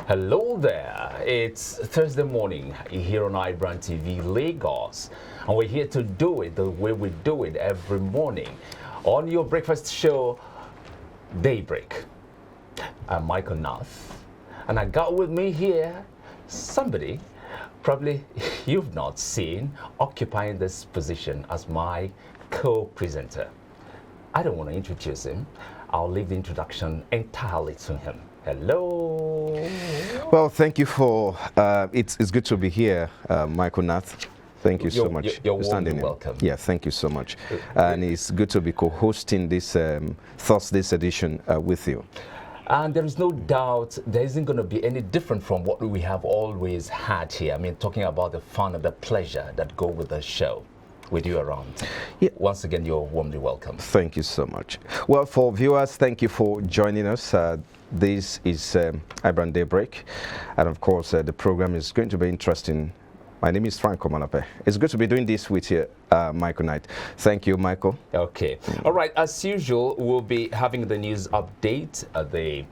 Hello there, it's Thursday morning here on iBrandTV Lagos, and we're here to do it the way we do it every morning on your breakfast show, Daybreak. I'm Michael Nath, and I got with me here somebody probably you've not seen occupying this position as my co-presenter. I don't want to introduce him. I'll leave the introduction entirely to him. Hello. Well, thank you for, it's good to be here, Michael Nath. Thank you so much. You're warmly welcome. Yeah, thank you so much. And it's good to be co-hosting this Thursday's edition with you. And there is no doubt there isn't going to be any different from what we have always had here. I mean, talking about the fun and the pleasure that go with the show. With you around. Yeah. Once again, you're warmly welcome. Thank you so much. Well, for viewers, thank you for joining us. This is iBrand Daybreak, and of course, the program is going to be interesting. My name is Franco Manape. It's good to be doing this with you, Michael Knight. Thank you, Michael. Okay. All right. As usual, we'll be having the news update. The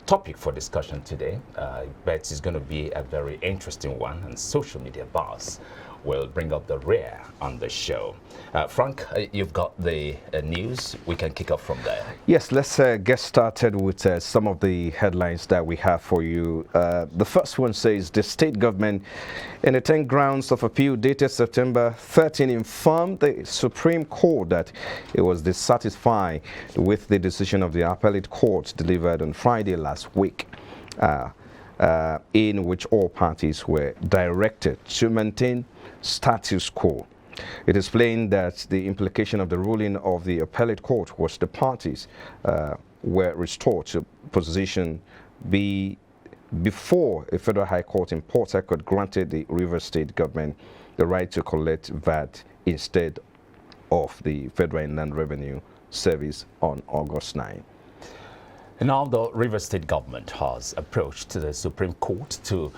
topic for discussion today, but it's going to be a very interesting one, and social media buzz will bring up the rear on the show. Frank, you've got the news. We can kick off from there. Yes, let's get started with some of the headlines that we have for you. The first one says the state government, in the 10 grounds of appeal dated September 13, informed the Supreme Court that it was dissatisfied with the decision of the appellate court delivered on Friday last week. In which all parties were directed to maintain status quo. It explained that the implication of the ruling of the appellate court was the parties were restored to position before a federal high court in Port Harcourt granted the Rivers State government the right to collect VAT instead of the Federal Inland Revenue Service on August 9. Now the Rivers State government has approached the Supreme Court to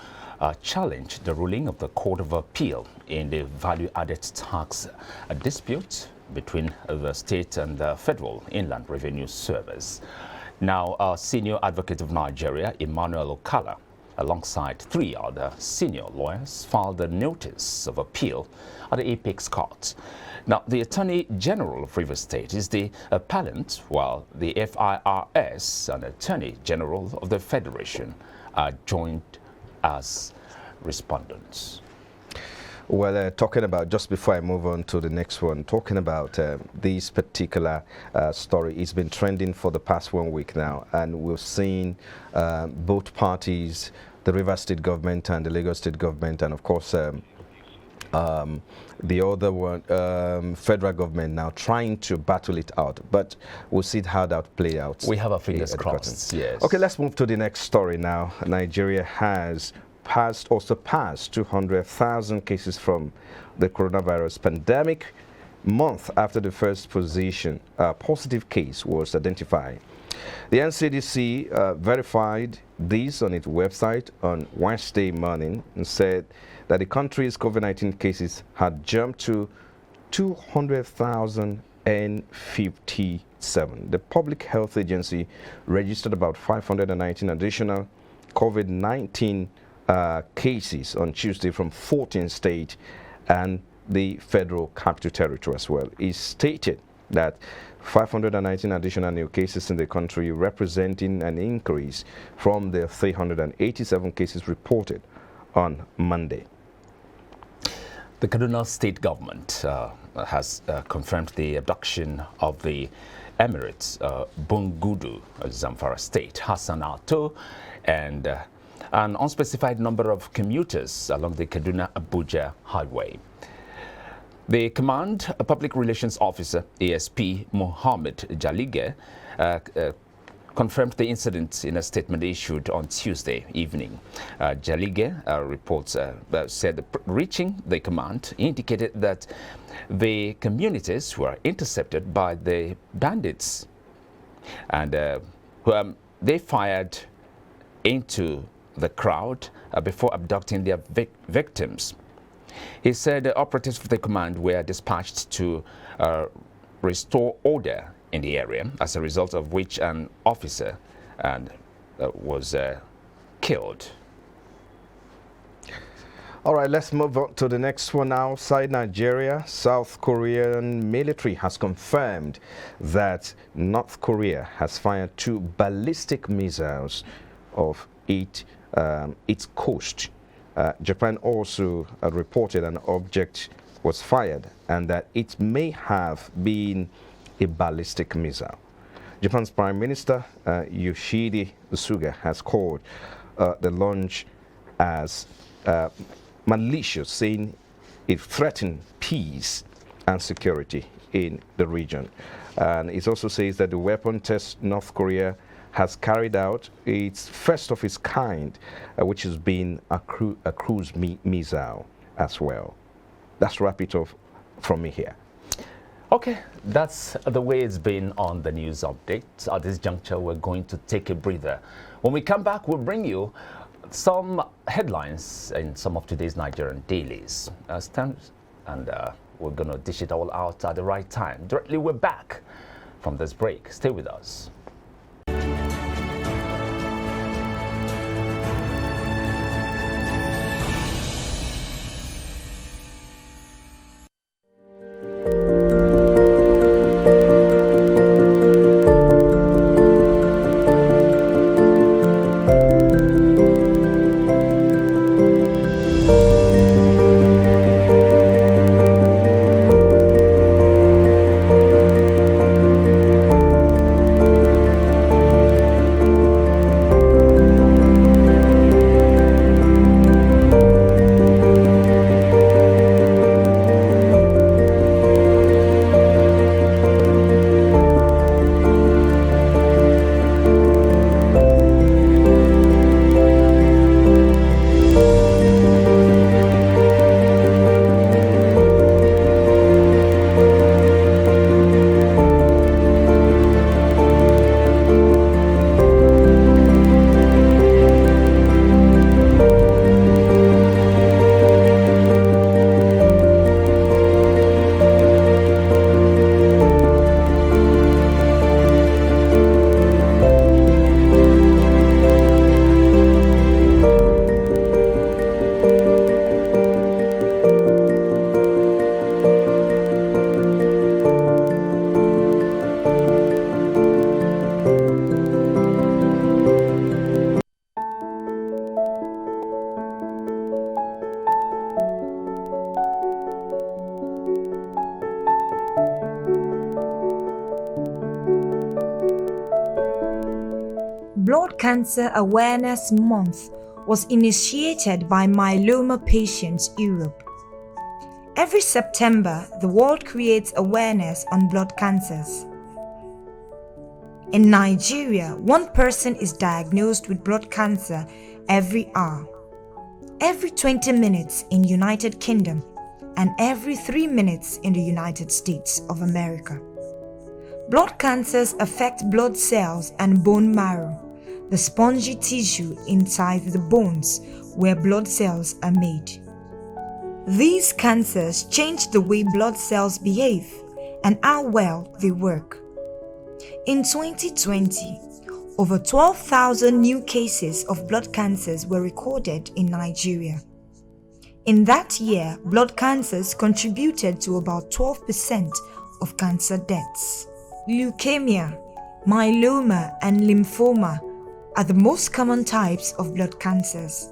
challenge the ruling of the Court of Appeal in the value-added tax dispute between the state and the Federal Inland Revenue Service. Now, our senior advocate of Nigeria, Emmanuel Okala, alongside 3 other senior lawyers, filed a notice of appeal at the Apex Court. Now, the Attorney General of Rivers State is the appellant, while the FIRS and Attorney General of the Federation are joined as respondents. Well, talking about, just before I move on to the next one, talking about this particular story, it's been trending for the past 1 week now, and we've seen both parties, the Rivers State government and the Lagos State government, and of course the other one, federal government, now trying to battle it out, but we'll see how that play out. We have our fingers crossed. Yes. Okay, let's move to the next story now. Nigeria has passed or surpassed 200,000 cases from the coronavirus pandemic, month after the first positive case was identified. The NCDC verified this on its website on Wednesday morning and said that the country's COVID-19 cases had jumped to 200,057. The Public Health Agency registered about 519 additional COVID-19 cases on Tuesday from 14 states and the Federal Capital Territory as well. It stated that 519 additional new cases in the country, representing an increase from the 387 cases reported on Monday. The Kaduna State government has confirmed the abduction of the Emirates Bungudu, Zamfara State, Hassan Ato, and an unspecified number of commuters along the Kaduna-Abuja highway. The Command Public Relations Officer, ASP Mohammed Jalige, confirmed the incident in a statement issued on Tuesday evening. Jalige reports said reaching the command indicated that the communities were intercepted by the bandits, and they fired into the crowd before abducting their victims. He said the operatives of the command were dispatched to restore order in the area, as a result of which an officer was killed. All right, let's move on to the next one. Outside Nigeria, South Korean military has confirmed that North Korea has fired 2 ballistic missiles off its coast. Japan also reported an object was fired and that it may have been a ballistic missile. Japan's Prime Minister Yoshihide Suga has called the launch as malicious, saying it threatened peace and security in the region. And it also says that the weapon test North Korea has carried out its first of its kind, which has been a cruise missile as well. Let's wrap it off from me here. Okay, that's the way it's been on the news updates. At this juncture, we're going to take a breather. When we come back, we'll bring you some headlines in some of today's Nigerian dailies. And we're going to dish it all out at the right time. Directly, we're back from this break. Stay with us. Blood Cancer Awareness Month was initiated by Myeloma Patients Europe. Every September, the world creates awareness on blood cancers. In Nigeria, 1 person is diagnosed with blood cancer every hour, every 20 minutes in United Kingdom, and every 3 minutes in the United States of America. Blood cancers affect blood cells and bone marrow, the spongy tissue inside the bones where blood cells are made. These cancers change the way blood cells behave and how well they work. In 2020, over 12,000 new cases of blood cancers were recorded in Nigeria. In that year, blood cancers contributed to about 12% of cancer deaths. Leukemia, myeloma, and lymphoma are the most common types of blood cancers.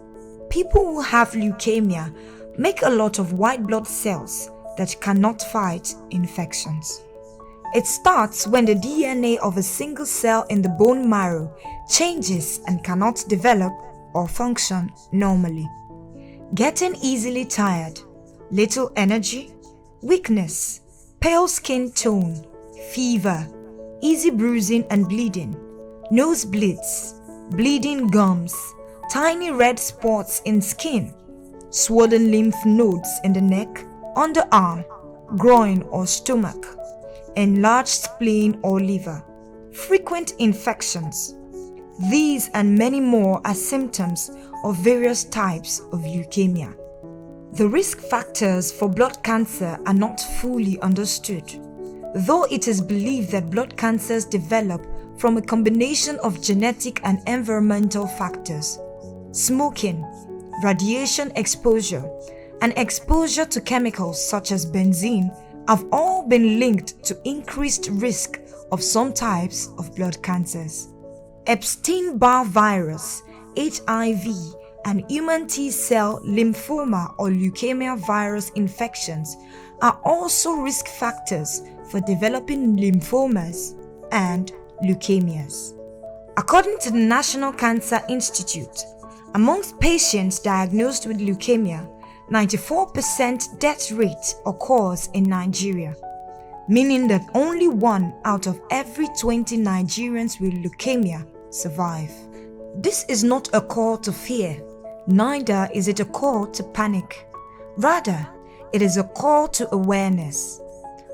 People who have leukemia make a lot of white blood cells that cannot fight infections. It starts when the DNA of a single cell in the bone marrow changes and cannot develop or function normally. Getting easily tired, little energy, weakness, pale skin tone, fever, easy bruising and bleeding, nosebleeds, bleeding gums, tiny red spots in skin, swollen lymph nodes in the neck, underarm, groin or stomach, enlarged spleen or liver, frequent infections. These and many more are symptoms of various types of leukemia. The risk factors for blood cancer are not fully understood, though it is believed that blood cancers develop from a combination of genetic and environmental factors. smoking, radiation exposure, and exposure to chemicals such as benzene have all been linked to increased risk of some types of blood cancers. Epstein-Barr virus, HIV, and human T-cell lymphoma or leukemia virus infections are also risk factors for developing lymphomas and leukemias. According to the National Cancer Institute, amongst patients diagnosed with leukemia, 94% death rate occurs in Nigeria, meaning that only 1 out of every 20 Nigerians with leukemia survive. This is not a call to fear, neither is it a call to panic. Rather, it is a call to awareness.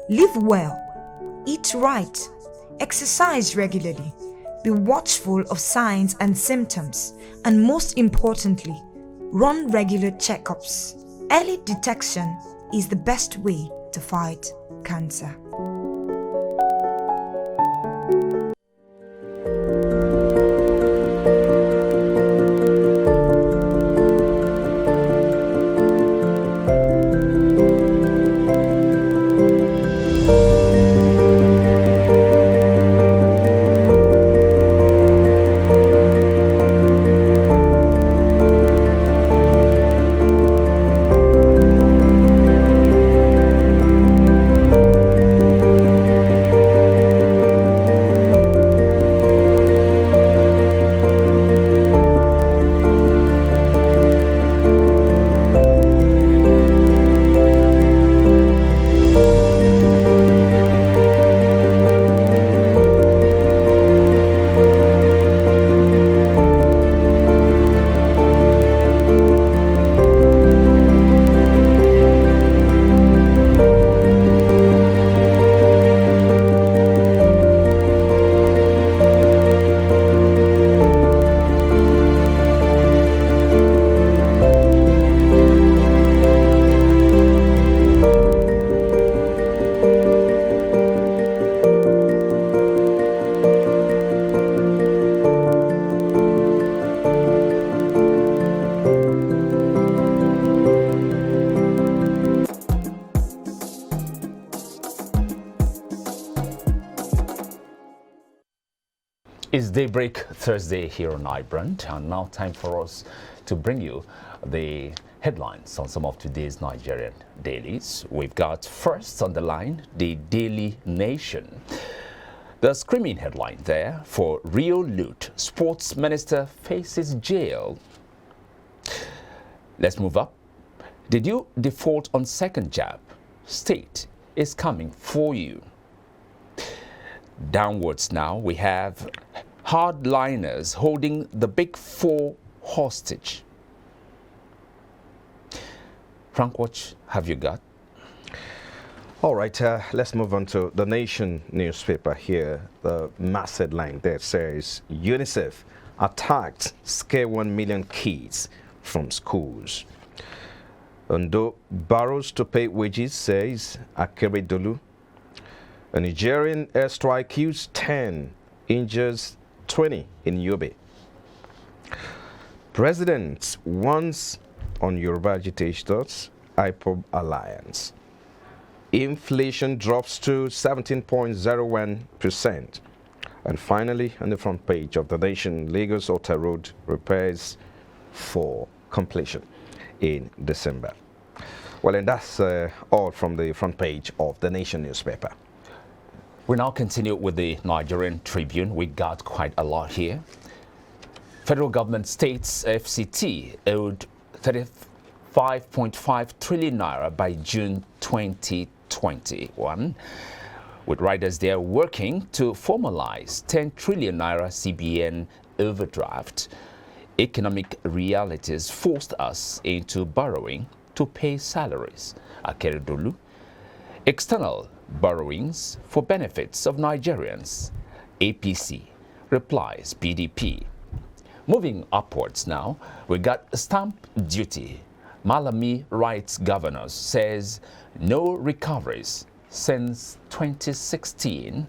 Live well, eat right, exercise regularly, be watchful of signs and symptoms, and most importantly, run regular checkups. Early detection is the best way to fight cancer. It's Daybreak Thursday here on iBrand, and now time for us to bring you the headlines on some of today's Nigerian dailies. We've got first on the line, the Daily Nation. The screaming headline there for Rio loot, sports minister faces jail. Let's move up. Did you default on second jab? State is coming for you. Downwards now, we have hardliners holding the Big Four hostage. Frank, what have you got? All right, let's move on to the Nation newspaper here. The mass headline there says UNICEF attacked scare 1 million kids from schools. Ondo borrows to pay wages, says Akeredolu. A Nigerian airstrike kills 10, injures 20 in Yobe. President warns on Yoruba agitators, IPOB alliance. Inflation drops to 17.01%. And finally, on the front page of the Nation, Lagos Outer Road repairs for completion in December. Well, and that's all from the front page of the Nation newspaper. We now continue with the Nigerian Tribune. We got quite a lot here. Federal government states FCT owed 35.5 trillion naira by June 2021, with riders there working to formalize 10 trillion naira CBN overdraft. Economic realities forced us into borrowing to pay salaries. Akeredolu. External borrowings for benefits of Nigerians. APC replies PDP. Moving upwards now, we got stamp duty. Malami Rights Governors says no recoveries since 2016.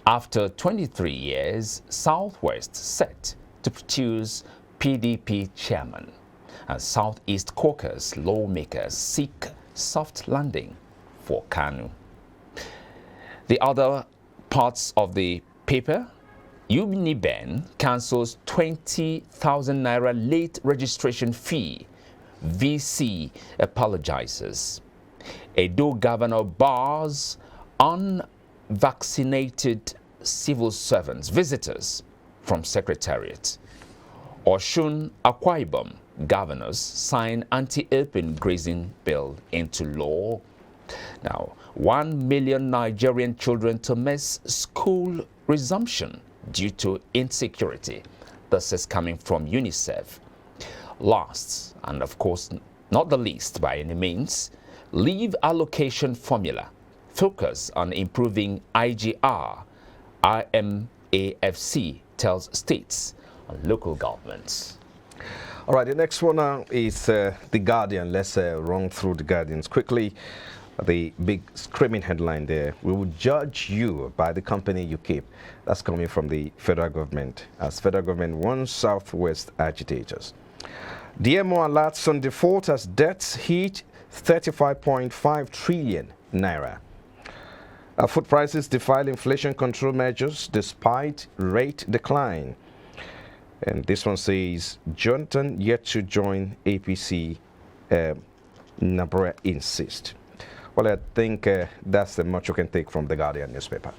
After 23 years, Southwest set to produce PDP chairman. And Southeast Caucus lawmakers seek soft landing for Kanu. The other parts of the paper: Uniben cancels 20,000 naira late registration fee. VC apologizes. Edo governor bars unvaccinated civil servants, visitors from secretariat. Oshun Akwa Ibom governors sign anti-open grazing bill into law. Now, 1 million Nigerian children to miss school resumption due to insecurity. This is coming from UNICEF. Last, and of course not the least by any means, leave allocation formula. Focus on improving IGR. IMAFC tells states and local governments. All right, the next one now is The Guardian. Let's run through The Guardians quickly. The big screaming headline there: "We will judge you by the company you keep." That's coming from the federal government, as federal government warns Southwest agitators. DMO alerts on default as debts hit 35.5 trillion naira. Food prices defy inflation control measures despite rate decline. And this one says, Jonathan yet to join APC, Nabrea insist. Well, I think that's the much you can take from the Guardian newspaper.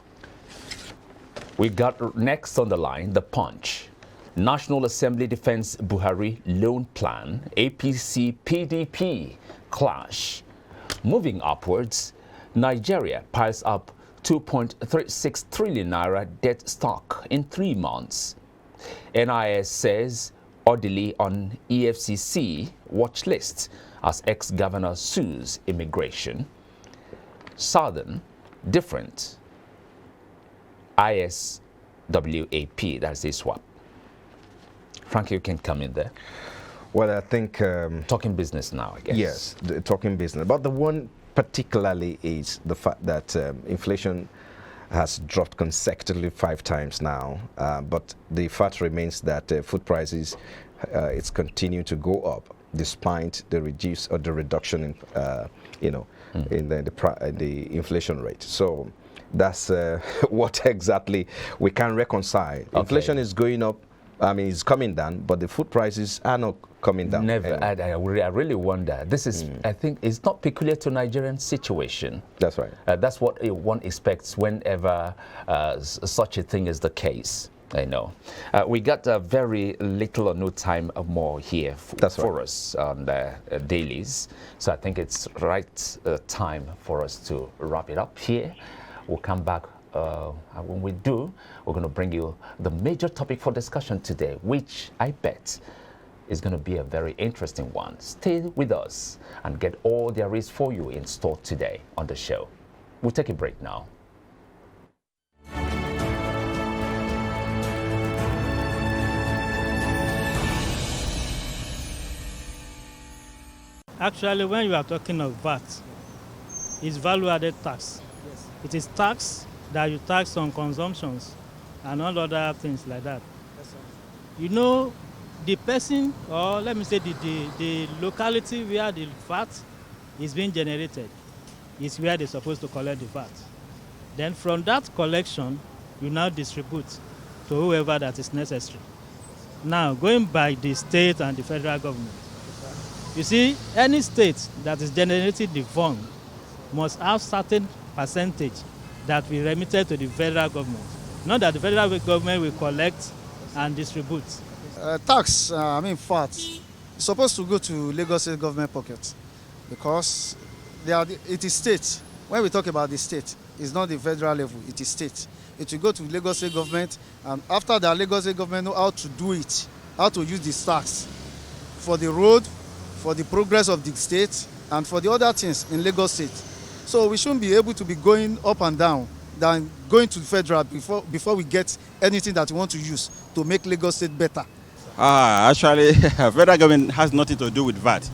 We got next on the line, The Punch. National Assembly defends Buhari loan plan. APC PDP clash. Moving upwards, Nigeria piles up 2.36 trillion naira debt stock in 3 months. NIS says orderly on EFCC watch list as ex-governor sues immigration. Southern, different. ISWAP, that's the swap. Frank, you can come in there. Well, I think... talking business now, I guess. Yes, talking business. But the one particularly is the fact that inflation has dropped consecutively 5 times now. But the fact remains that food prices, it's continuing to go up despite the reduction in, in the inflation rate. So that's what exactly we can reconcile. Okay. Inflation is going up. I mean, it's coming down, but the food prices are not coming down. Never. I really wonder. This is, I think, it's not peculiar to Nigerian situation. That's right. That's what one expects whenever such a thing is the case. I know. We got very little or no time more here for us on the dailies. So I think it's right time for us to wrap it up here. We'll come back. When we do, we're going to bring you the major topic for discussion today, which I bet is going to be a very interesting one. Stay with us and get all there is for you in store today on the show. We'll take a break now. Actually, when you are talking of VAT, it's value-added tax. Yes. It is tax that you tax on consumptions and all other things like that. Yes, sir. You know, the person, or let me say the locality where the VAT is being generated is where they're supposed to collect the VAT. Then from that collection, you now distribute to whoever that is necessary. Now, going by the state and the federal government, you see, any state that is generating the fund must have certain percentage that will be remitted to the federal government. Not that the federal government will collect and distribute. Tax, VAT, is supposed to go to Lagos State government pocket because it is state. When we talk about the state, it's not the federal level, it is state. It will go to Lagos State government, and after the Lagos State government know how to do it, how to use this tax for the road, for the progress of the state, and for the other things in Lagos State. So we shouldn't be able to be going up and down than going to the federal before we get anything that we want to use to make Lagos State better. Actually, federal government has nothing to do with VAT.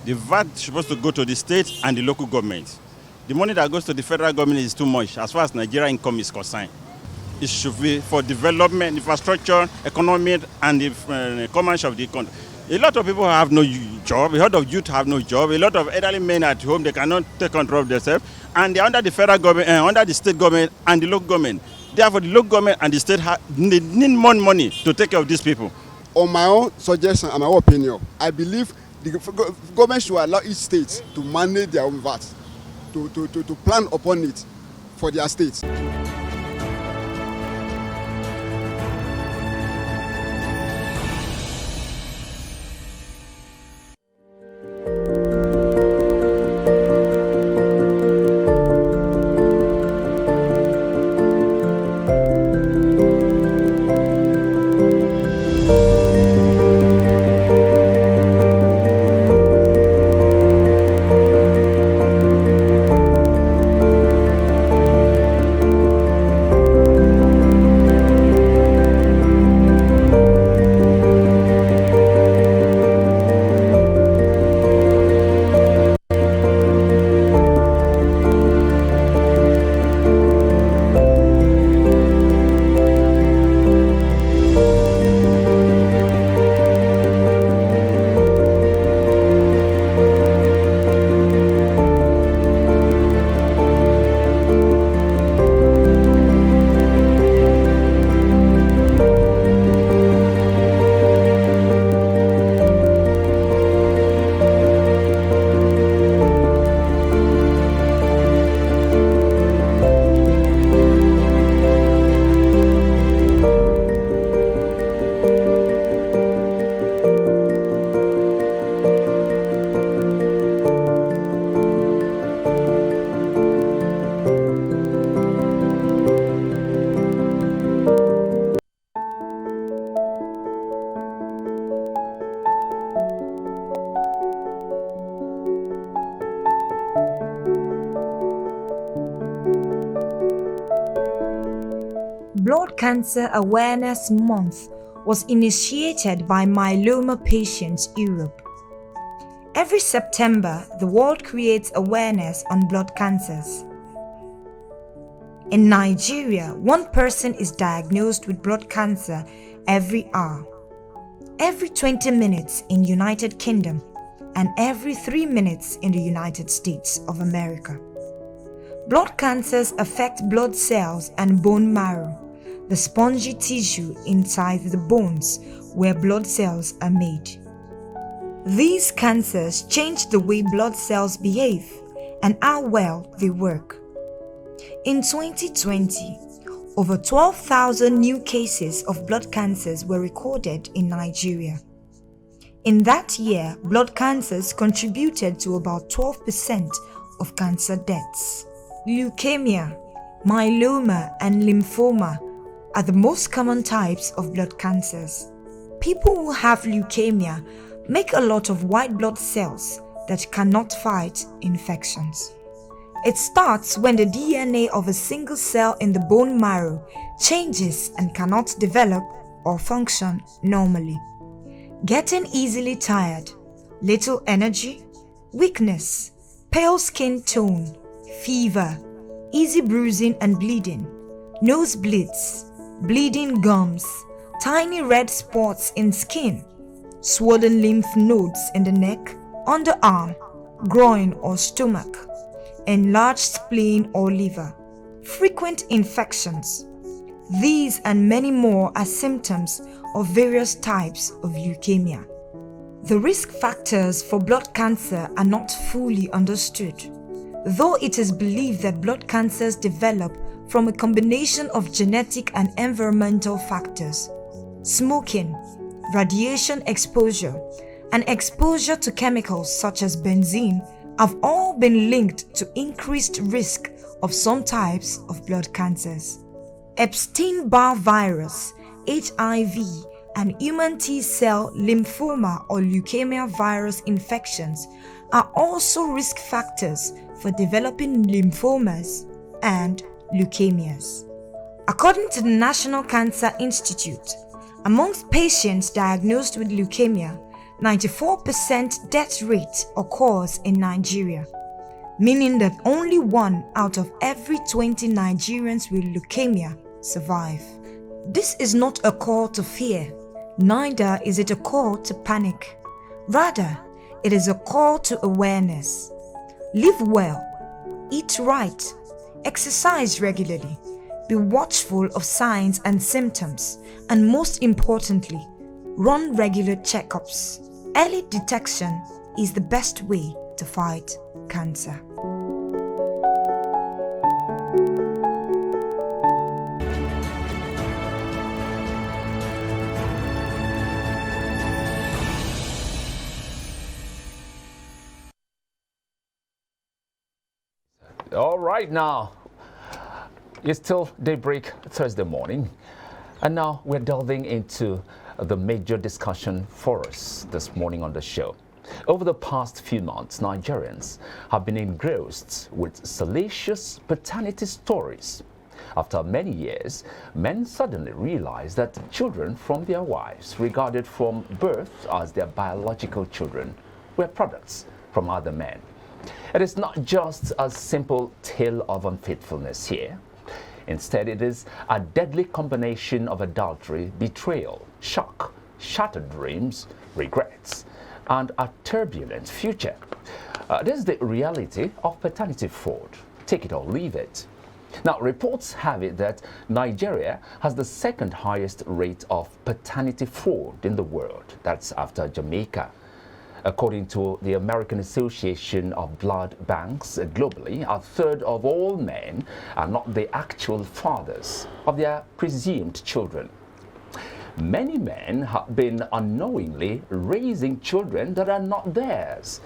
The VAT is supposed to go to the state and the local government. The money that goes to the federal government is too much as far as Nigeria income is concerned. it should be for development, infrastructure, economy, and the commerce of the country. A lot of people have no job, a lot of youth have no job, a lot of elderly men at home, they cannot take control of themselves, and they're under the federal government, under the state government and the local government. Therefore, the local government and the state need more money to take care of these people. On my own suggestion and my own opinion, I believe the government should allow each state to manage their own VAT, to plan upon it for their states. Blood Cancer Awareness Month was initiated by Myeloma Patients Europe. Every September, the world creates awareness on blood cancers. In Nigeria, one person is diagnosed with blood cancer every hour, every 20 minutes in United Kingdom, and every 3 minutes in the United States of America. Blood cancers affect blood cells and bone marrow, the spongy tissue inside the bones where blood cells are made. These cancers change the way blood cells behave and how well they work. In 2020, over 12,000 new cases of blood cancers were recorded in Nigeria. In that year, blood cancers contributed to about 12% of cancer deaths. Leukemia, myeloma, and lymphoma are the most common types of blood cancers. People who have leukemia make a lot of white blood cells that cannot fight infections. It starts when the DNA of a single cell in the bone marrow changes and cannot develop or function normally. Getting easily tired, little energy, weakness, pale skin tone, fever, easy bruising and bleeding, nosebleeds, bleeding gums, tiny red spots in skin, swollen lymph nodes in the neck, underarm, groin or stomach, enlarged spleen or liver, frequent infections. These and many more are symptoms of various types of leukemia. The risk factors for blood cancer are not fully understood, though it is believed that blood cancers develop from a combination of genetic and environmental factors. Smoking, radiation exposure, and exposure to chemicals such as benzene have all been linked to increased risk of some types of blood cancers. Epstein-Barr virus, HIV, and human T-cell lymphoma or leukemia virus infections are also risk factors for developing lymphomas and leukemias. According to the National Cancer Institute, amongst patients diagnosed with leukemia, 94% death rate occurs in Nigeria, meaning that only 1 out of every 20 Nigerians with leukemia survive. This is not a call to fear, neither is it a call to panic. Rather, it is a call to awareness. Live well, eat right, exercise regularly, be watchful of signs and symptoms, and most importantly, run regular checkups. Early detection is the best way to fight cancer. All right, now it's still daybreak Thursday morning, and now we're delving into the major discussion for us this morning on the show. Over the past few months, Nigerians have been engrossed with salacious paternity stories. After many years, men suddenly realized that children from their wives, regarded from birth as their biological children, were products from other men. It is not just a simple tale of unfaithfulness here. Instead, it is a deadly combination of adultery, betrayal, shock, shattered dreams, regrets, and a turbulent future. This is the reality of paternity fraud. Take it or leave it. Now, reports have it that Nigeria has the second highest rate of paternity fraud in the world. That's after Jamaica. According to the American Association of Blood Banks, globally, a third of all men are not the actual fathers of their presumed children. Many men have been unknowingly raising children that are not theirs.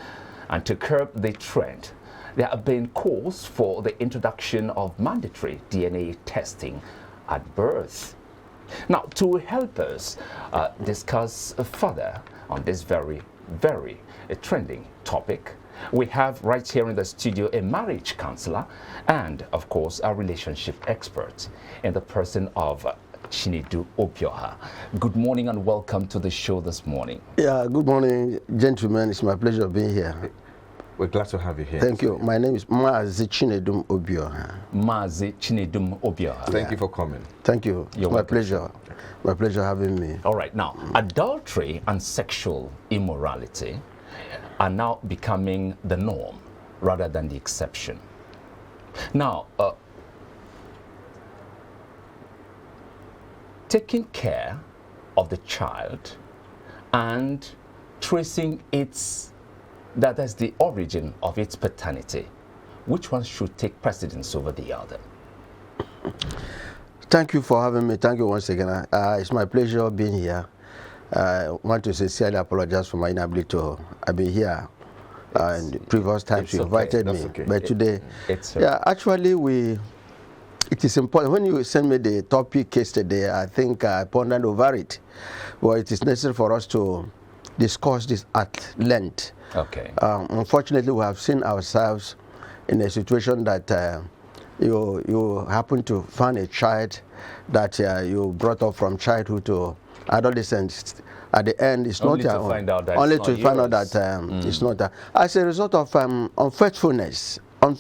And to curb the trend, there have been calls for the introduction of mandatory DNA testing at birth. Now, to help us discuss further on this very trending topic, we have right here in the studio a marriage counselor and, of course, a relationship expert in the person of Chinedu Obioha. Good morning and welcome to the show this morning. Yeah, good morning, gentlemen. It's my pleasure being here. We're glad to have you here. Thank you. My name is Maazi Chinedu Obioha. Maazi Chinedu Obioha. Thank you for coming. Thank you. It's my pleasure. My pleasure having me. All right. Now, adultery and sexual immorality are now becoming the norm rather than the exception. Now, taking care of the child and tracing that's the origin of its paternity, which one should take precedence over the other? Thank you for having me. Thank you once again. It's my pleasure being here. I want to sincerely apologize for my inability to be here. In the previous times you invited me, but today, actually it is important. When you sent me the topic yesterday, I think I pondered over it. Well, it is necessary for us to discuss this at length. Okay. Unfortunately, we have seen ourselves in a situation that you happen to find a child that you brought up from childhood to adolescence. At the end, it's only not your own. Only to find out that it's not. As a result of unfaithfulness on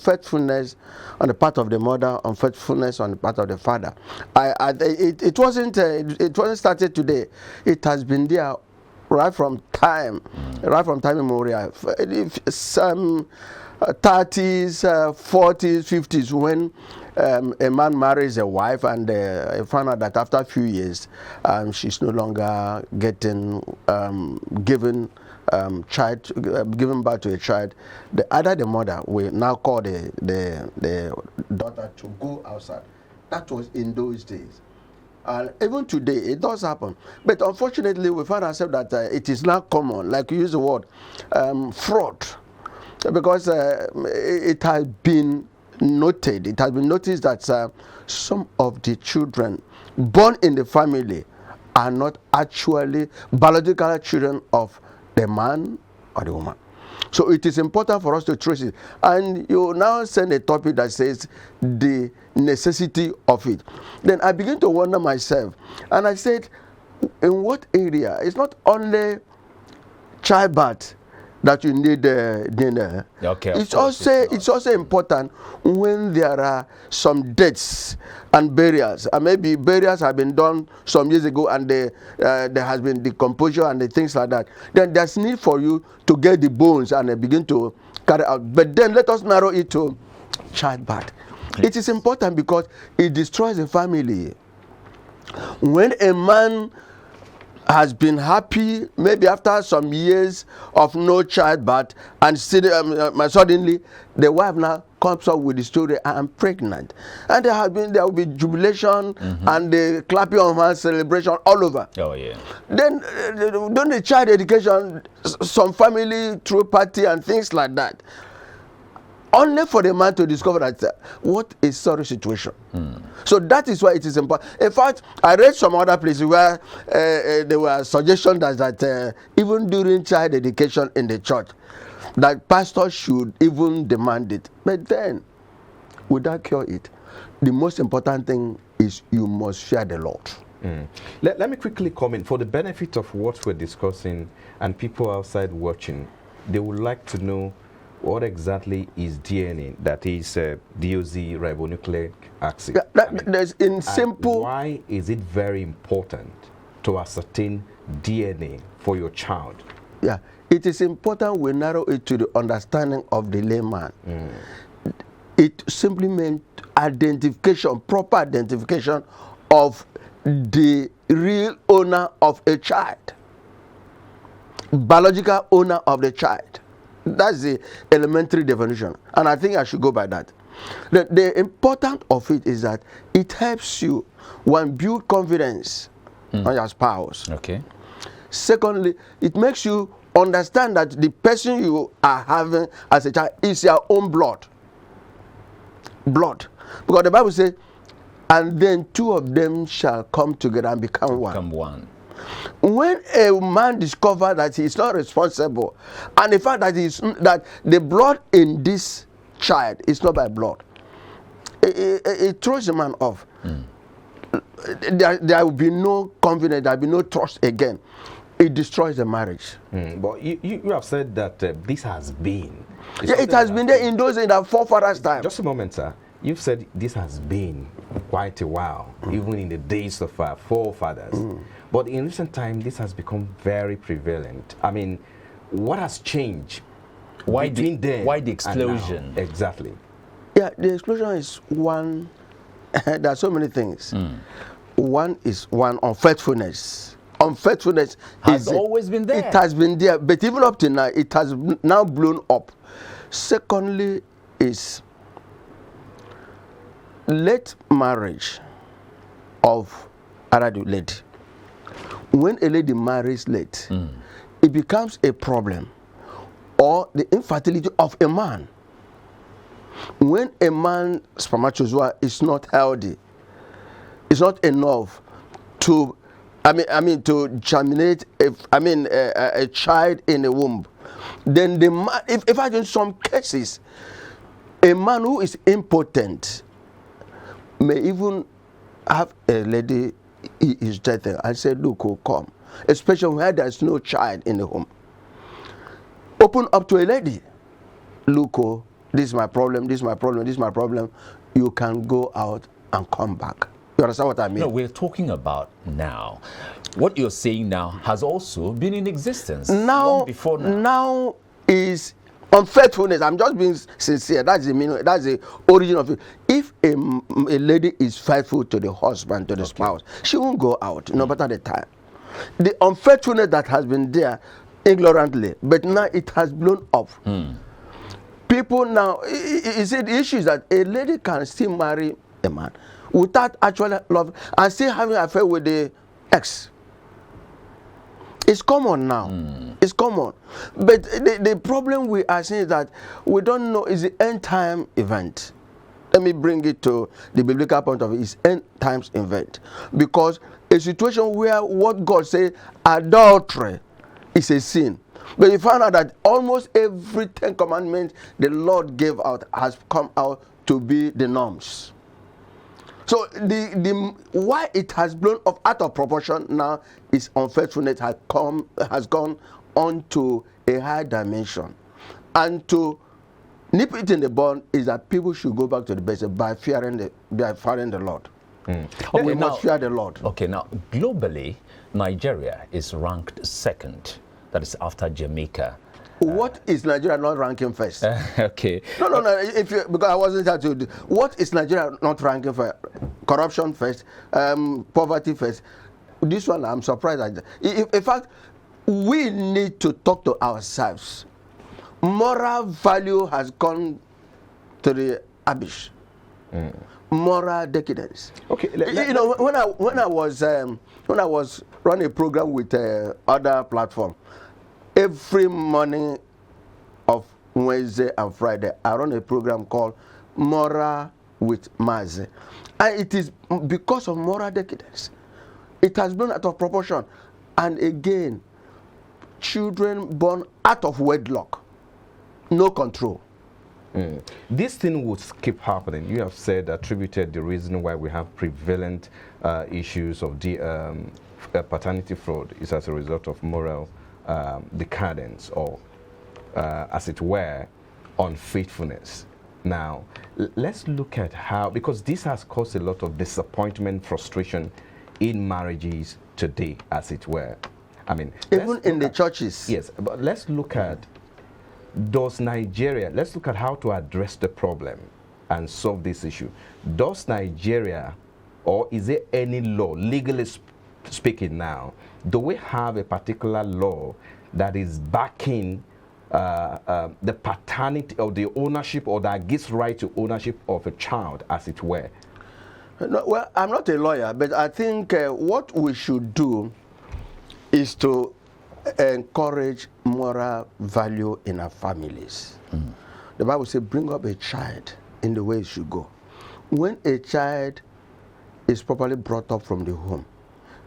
the part of the mother, unfaithfulness on the part of the father. It wasn't started today. It has been there right from time immemorial. Some 30s, 40s, 50s, when a man marries a wife and found out that after a few years she's no longer getting given birth to a child, the mother will now call the daughter to go outside. That was in those days. Even today, it does happen. But unfortunately, we find ourselves that it is now common, like you use the word, fraud. Because it has been noted, it has been noticed that some of the children born in the family are not actually biological children of the man or the woman. So it is important for us to trace it. And you now send a topic that says the necessity of it. Then I begin to wonder myself, and I said, in what area? It's not only childbirth that you need dinner. Okay, It's also important when there are some deaths and burials, and maybe burials have been done some years ago, and there has been decomposition and the things like that. Then there's need for you to get the bones and begin to carry out. But then let us narrow it to childbirth. It is important because it destroys the family. When a man has been happy, maybe after some years of no childbirth, and suddenly the wife now comes up with the story, I'm pregnant, and there will be jubilation and the clapping of hands, celebration all over. Oh yeah. Then during the child education, some family through party and things like that, only for the man to discover that what a sorry situation. So that is why it is important. In fact, I read some other places where there were suggestions that even during child education in the church, that pastors should even demand it. But then, would that cure it? The most important thing is you must fear the Lord. Let me quickly comment for the benefit of what we're discussing, and people outside watching, they would like to know what exactly is DNA, that is deoxyribonucleic acid. Why is it very important to ascertain DNA for your child? Yeah, it is important we narrow it to the understanding of the layman. It simply meant identification, proper identification of the real owner of a child, biological owner of the child. That's the elementary definition, and I think I should go by that. The importance of it is that it helps you, one, build confidence on your spouse. Okay. Secondly, it makes you understand that the person you are having as a child is your own blood. Because the Bible says, and then two of them shall come together and become one. Become one. When a man discovers that he is not responsible, and the fact that that the blood in this child is not by blood, it throws the man off. There will be no confidence, there will be no trust again. It destroys the marriage. But you have said that this has been. Yeah, it has been there in our forefathers' time. Just a moment, sir. You've said this has been quite a while, even in the days of our forefathers. But in recent time, this has become very prevalent. I mean, what has changed? Why Why the explosion? Exactly. Yeah, the explosion is one. There are so many things. One is unfaithfulness. Unfaithfulness has always been there. It has been there, but even up to now, it has now blown up. Secondly, is late marriage of another lady. When a lady marries late, it becomes a problem, or the infertility of a man. When a man's spermatozoa is not healthy, it's not enough to, to germinate a child in a womb. Then the man, if I do some cases, a man who is impotent may even have a lady he is dead. I said, look, oh, come. Especially where there's no child in the home. Open up to a lady. Look, oh, this is my problem, this is my problem, this is my problem. You can go out and come back. You understand what I mean? No, we're talking about now. What you're saying now has also been in existence long before now. Now is unfaithfulness. I'm just being sincere. That's the meaning. That's the origin of it. If a lady is faithful to the husband, to the spouse, she won't go out, no matter the time. The unfaithfulness that has been there ignorantly, but now it has blown up. People now, you see, the issue is that a lady can still marry a man without actual love and still having an affair with the ex. It's common now. It's common. But the problem we are seeing is that we don't know is the end time event. Let me bring it to the biblical point of view. It's end times event. Because a situation where what God said, adultery is a sin. But you find out that almost every 10 commandments the Lord gave out has come out to be the norms. So the why it has blown up out of proportion now is unfaithfulness has gone onto a higher dimension. And to nip it in the bud is that people should go back to the basics by fearing the Lord. Okay, We now, must fear the Lord. Okay, now globally, Nigeria is ranked second. That is after Jamaica. What is Nigeria not ranking first? Okay. No. If you, because I wasn't here to. What is Nigeria not ranking for? Corruption first, poverty first. This one I'm surprised at. In fact, we need to talk to ourselves. Moral value has gone to the abyss. Moral decadence. Okay, you know, when I was running a program with other platform, every morning of Wednesday and Friday, I run a program called Moral with Mazi. And it is because of moral decadence. It has been out of proportion. And again, children born out of wedlock, no control. This thing would keep happening. You have said, attributed the reason why we have prevalent issues of paternity fraud is as a result of moral decadence, or as it were, unfaithfulness. Now, let's look at how, because this has caused a lot of disappointment, frustration in marriages today, as it were. I mean, even in the churches. Yes, but let's look at, let's look at how to address the problem and solve this issue. Does Nigeria, or is there any law, legally speaking now, do we have a particular law that is backing the paternity or the ownership, or that gives right to ownership of a child, as it were? No, well, I'm not a lawyer, but I think what we should do is to encourage moral value in our families. The Bible says, bring up a child in the way it should go. When a child is properly brought up from the home,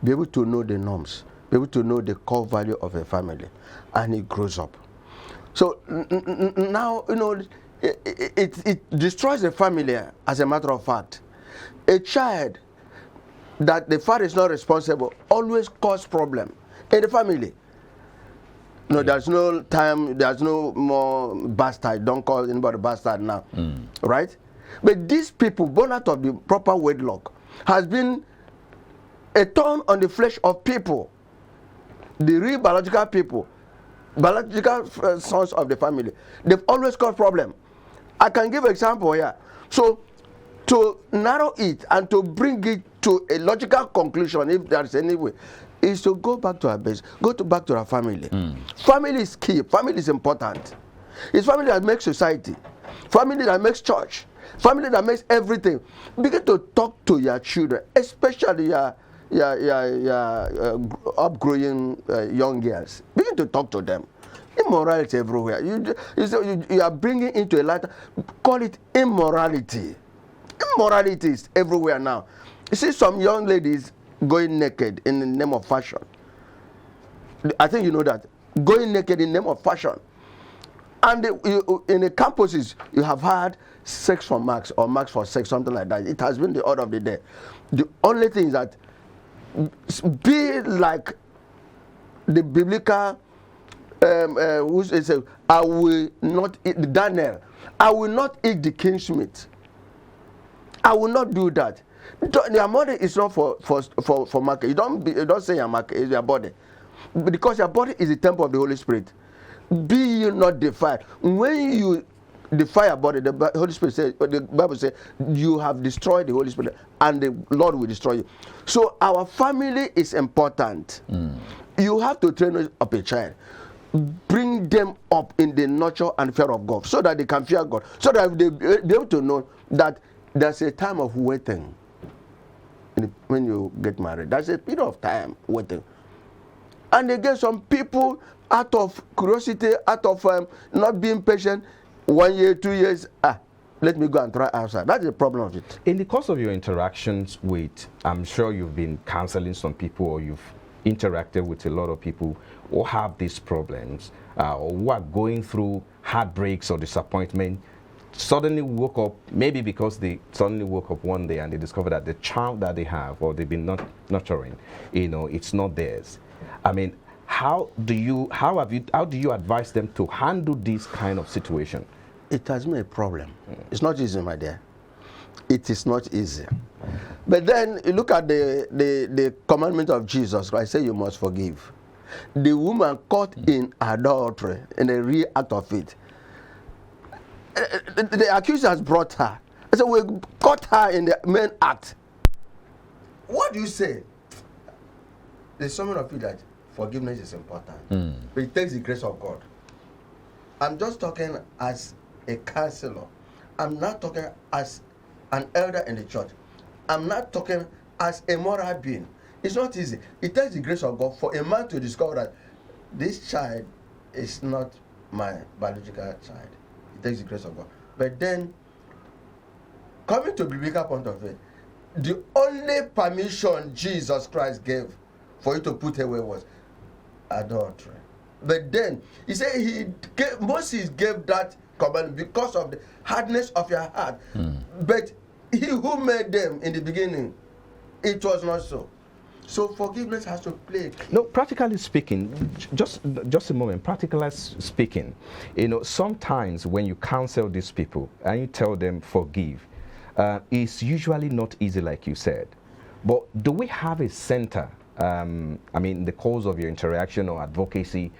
be able to know the norms, be able to know the core value of a family, and he grows up. So now, you know, it destroys the family, as a matter of fact. A child that the father is not responsible always cause problem in the family. No, there's no time, there's no more bastard. Don't call anybody bastard now, right? But these people born out of the proper wedlock has been a thorn on the flesh of people, the real biological people, biological sons of the family. They've always caused problem. I can give an example here. So to narrow it and to bring it to a logical conclusion, if there's any way, is to go back to our base, back to our family. Family is key. Family is important. It's family that makes society, family that makes church, family that makes everything. Begin to talk to your children, especially your upgrowing young girls. Begin to talk to them. Immorality everywhere. You are bringing into a light. Call it immorality. Immorality is everywhere now. You see some young ladies going naked in the name of fashion. I think you know that. Going naked in the name of fashion. And in the campuses, you have had sex for marks or marks for sex, something like that. It has been the order of the day. The only thing is that be like the biblical, who says, I will not eat, Daniel, I will not eat the king's meat. I will not do that. Your body is not for market. You don't say your market, it's your body. Because your body is the temple of the Holy Spirit. Be you not defiled. When you defile your body, the Holy Spirit says, the Bible says, you have destroyed the Holy Spirit, and the Lord will destroy you. So our family is important. You have to train up a child. Bring them up in the nurture and fear of God, so that they can fear God, so that they be able to know that there's a time of waiting. When you get married, there's a period of time waiting. And again, some people, out of curiosity, out of not being patient, 1 year, 2 years, let me go and try outside. That's the problem of it. In the course of your interactions with, I'm sure you've been counseling some people, or you've interacted with a lot of people who have these problems, or who are going through heartbreaks or disappointment, suddenly woke up, maybe because they suddenly woke up one day and they discovered that the child that they have, or they've been nurturing, you know, it's not theirs. I mean, how do you advise them to handle this kind of situation? It has been a problem. It's not easy, my dear. It is not easy. But then you look at the commandment of Jesus Christ, say you must forgive. The woman caught in adultery, in the real act of it, the accusers brought her. I said, we caught her in the main act. What do you say? There's something of it that forgiveness is important. But it takes the grace of God. I'm just talking as a counselor. I'm not talking as an elder in the church. I'm not talking as a moral being. It's not easy. It takes the grace of God for a man to discover that this child is not my biological child. It takes the grace of God. But then, coming to the biblical point of it, the only permission Jesus Christ gave for you to put away was adultery. But then, he said Moses gave that command because of the hardness of your heart. But he who made them in the beginning, it was not so. So forgiveness has to play. No, practically speaking, just a moment. Practically speaking, sometimes when you counsel these people and you tell them forgive, it's usually not easy, like you said. But do we have a center? In the course of your interaction or advocacy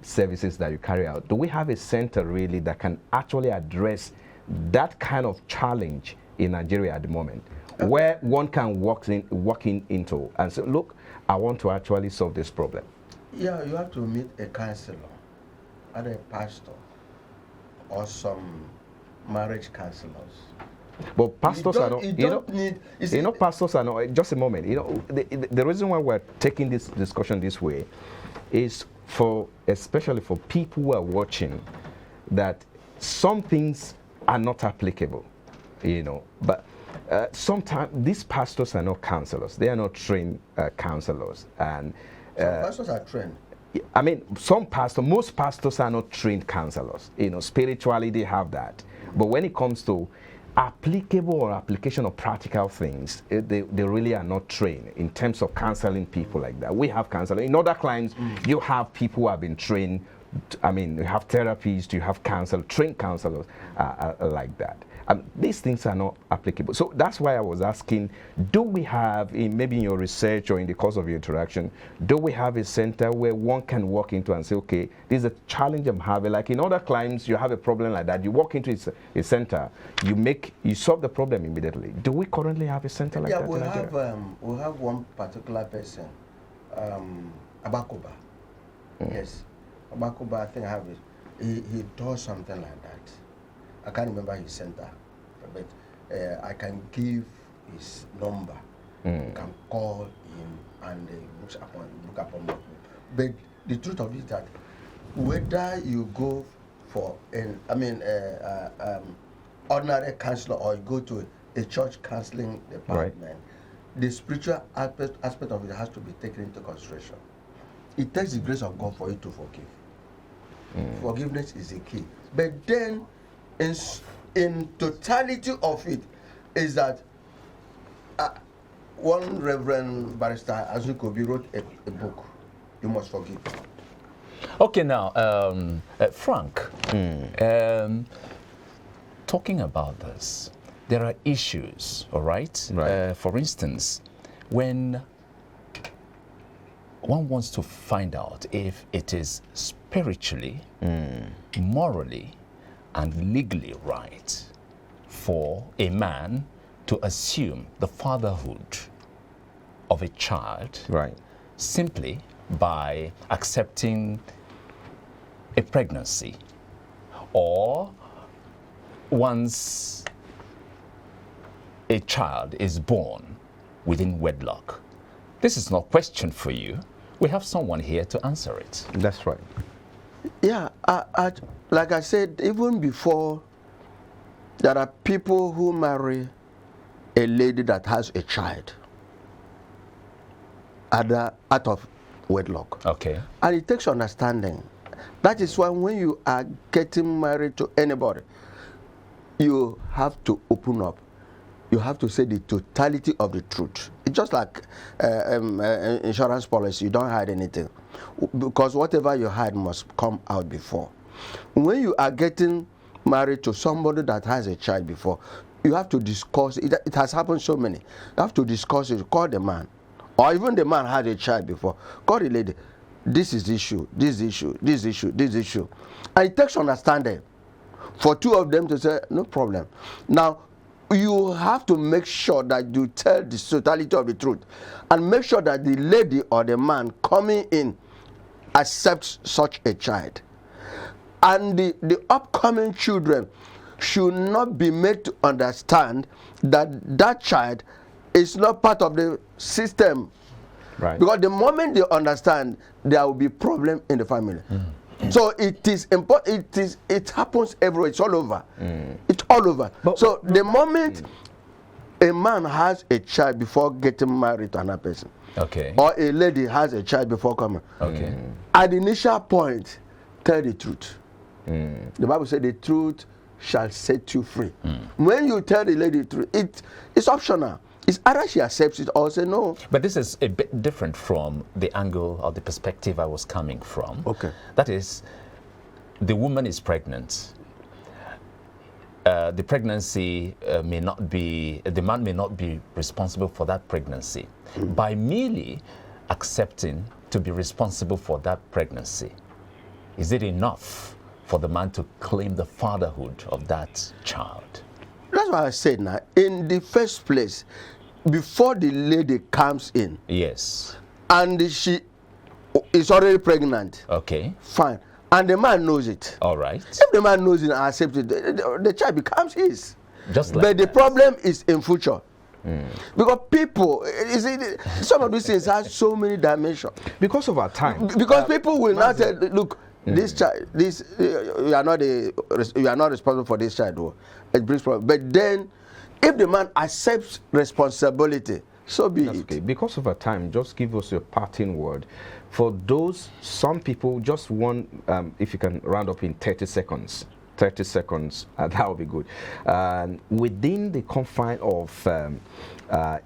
services that you carry out, do we have a center really that can actually address that kind of challenge in Nigeria at the moment, where one can walk into and say, look, I want to actually solve this problem? Yeah, you have to meet a counselor, either a pastor or some marriage counselors. But pastors are not, pastors are not, just a moment, the reason why we're taking this discussion this way is especially for people who are watching, that some things are not applicable, but sometimes these pastors are not counselors. They are not trained counselors. And some pastors are trained. Most pastors are not trained counselors. Spiritually they have that. But when it comes to applicable or application of practical things, they really are not trained in terms of counseling people like that. We have counseling. In other clients, you have people who have been trained. You have therapists, you have trained counselors like that. These things are not applicable. So that's why I was asking, do we have, maybe in your research or in the course of your interaction, do we have a center where one can walk into and say, okay, this is a challenge I'm having? Like in other climes, you have a problem like that. You walk into a center, you solve the problem immediately. Do we currently have a center like that? Yeah, we have one particular person, Abakuba. Yes, Abakuba, I think I have it. He does something like that. I can't remember his center, but I can give his number. You can call him and book appointment. But the truth of it is that whether you go for ordinary counselor or you go to a church counseling department, the spiritual aspect of it has to be taken into consideration. It takes the grace of God for you to forgive. Forgiveness is the key. But then, in totality of it, is that one Reverend Barrister Azukobi wrote a book, You Must Forgive. Okay, now, Frank, talking about this, there are issues, all right? For instance, when one wants to find out if it is spiritually, morally, and legally right for a man to assume the fatherhood of a child simply by accepting a pregnancy, or once a child is born within wedlock. This is not a question for you. We have someone here to answer it. That's right. Yeah, like I said, even before, there are people who marry a lady that has a child out of wedlock. Okay. And it takes understanding. That is why when you are getting married to anybody, you have to open up. You have to say the totality of the truth. It's just like insurance policy. You don't hide anything. because whatever you hide must come out before. When you are getting married to somebody that has a child before, you have to discuss it. It has happened so many. You have to discuss it. Call the man, or even the man had a child before. Call the lady. This is the issue. This issue. This issue. This issue. And it takes understanding for two of them to say no problem. Now you have to make sure that you tell the totality of the truth, and make sure that the lady or the man coming in accepts such a child. And the upcoming children should not be made to understand that that child is not part of the system. Right. Because the moment they understand, there will be problem in the family. So it is important. It happens everywhere. It's all over. It's all over. So the moment a man has a child before getting married to another person, okay, or a lady has a child before coming, okay, at the initial point, tell the truth. The Bible said the truth shall set you free. When you tell the lady the truth, it's optional. It's either she accepts it or say no. But this is a bit different from the angle or the perspective I was coming from. Okay. That is, the woman is pregnant. The pregnancy may not be, the man may not be responsible for that pregnancy. By merely accepting to be responsible for that pregnancy, is it enough for the man to claim the fatherhood of that child? That's why I said now, in the first place, before the lady comes in, yes, and she is already pregnant, okay, fine, and the man knows it. All right. If the man knows it and accepts it, the child becomes his. Just like but the that. problem is in future. Because people, some of these things have so many dimensions. Because of our time. Because people will not say, look, this child, you are not responsible for this child. Oh. It brings problem. But then, if the man accepts responsibility, so be it. Okay. Because of our time, just give us your parting word. For those, some people just want, if you can round up in 30 seconds. 30 seconds, that would be good. Within the confine of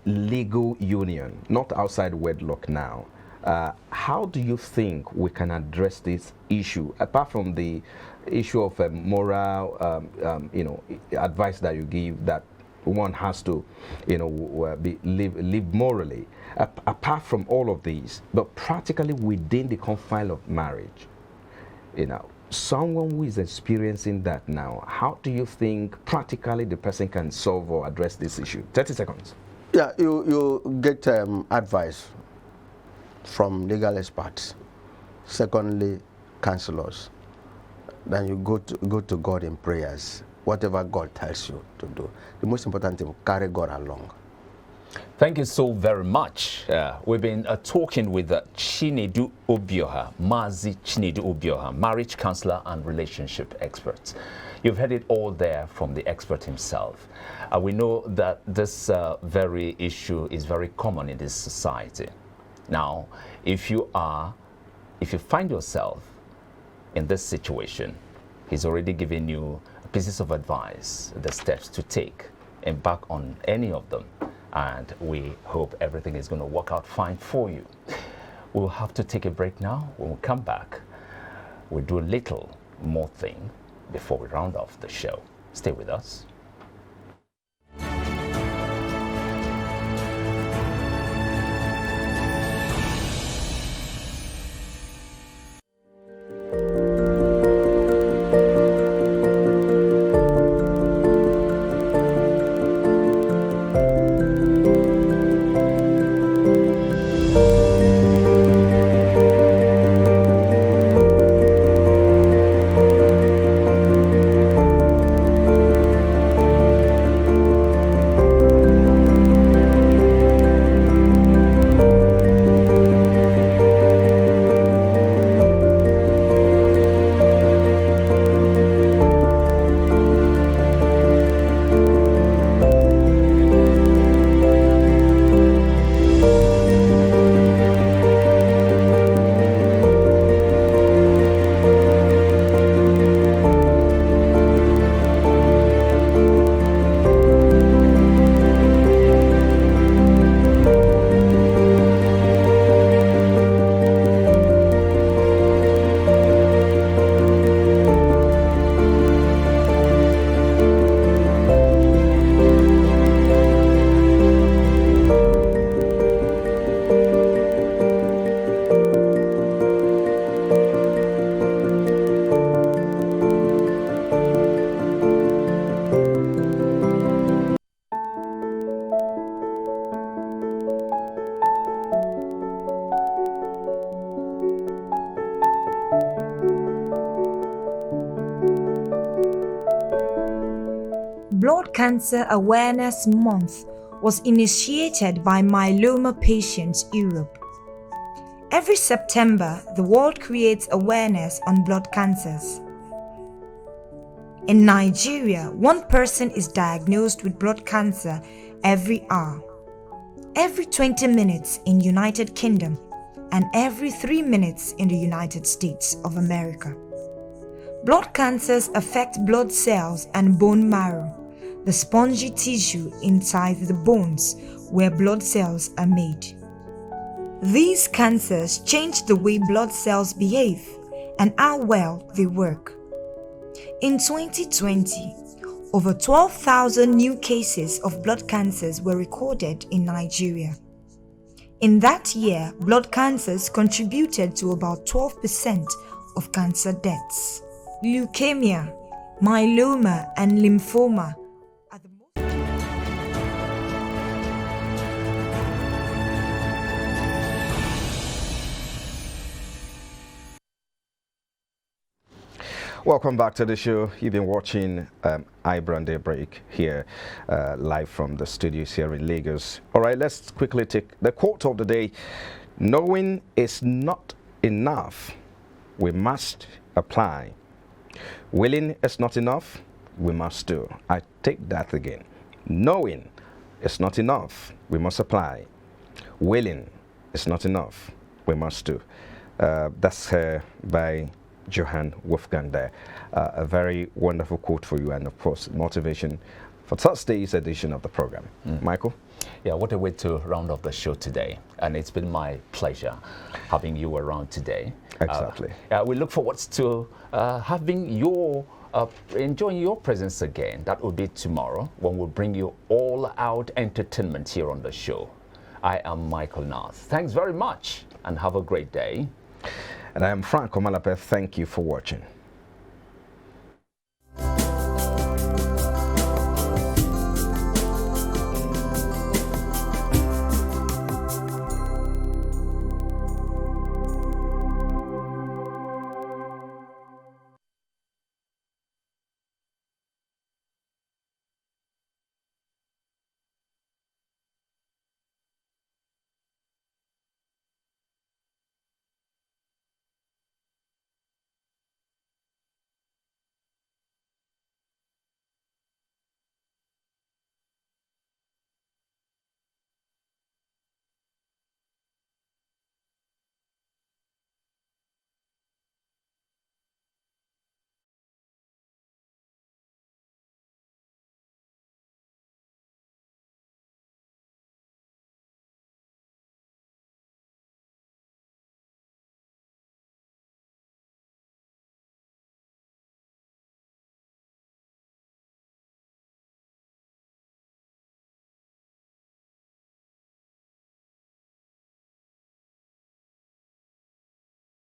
legal union, not outside wedlock now, how do you think we can address this issue, apart from the issue of moral, advice that you give that one has to, live morally, apart from all of these, but practically within the confine of marriage, someone who is experiencing that now, how do you think practically the person can solve or address this issue? 30 seconds. Yeah, you get advice from legal experts. Secondly, counselors. Then you go to God in prayers. Whatever God tells you to do. The most important thing, carry God along. Thank you so very much. We've been talking with Chinedu Obioha, Mazi Chinedu Obioha, marriage counselor and relationship expert. You've heard it all there from the expert himself. We know that this very issue is very common in this society. Now, if you find yourself in this situation, he's already given you pieces of advice, the steps to take, embark on any of them. And we hope everything is going to work out fine for you. We'll have to take a break now. When we come back, we'll do a little more thing before we round off the show. Stay with us. Blood Cancer Awareness Month was initiated by Myeloma Patients Europe. Every September, the world creates awareness on blood cancers. In Nigeria, one person is diagnosed with blood cancer every hour, every 20 minutes in United Kingdom, and every 3 minutes in the United States of America. Blood cancers affect blood cells and bone marrow, the spongy tissue inside the bones where blood cells are made. These cancers change the way blood cells behave and how well they work. In 2020, over 12,000 new cases of blood cancers were recorded in Nigeria. In that year, blood cancers contributed to about 12% of cancer deaths. Leukemia, myeloma, and lymphoma are the most. Welcome back to the show. You've been watching iBrand Daybreak here, live from the studios here in Lagos. All right, let's quickly take the quote of the day. Knowing is not enough, we must apply. Willing is not enough, we must do. I take that again. Knowing is not enough, we must apply. Willing is not enough, we must do. That's by Johann Wolfgang there. A very wonderful quote for you, and of course motivation for Thursday's edition of the program. Michael? Yeah, what a way to round off the show today, and it's been my pleasure having you around today. Exactly. We look forward to having your enjoying your presence again. That will be tomorrow when we'll bring you all out entertainment here on the show. I am Michael Nath. Thanks very much and have a great day. And I am Frank Omalape. Thank you for watching.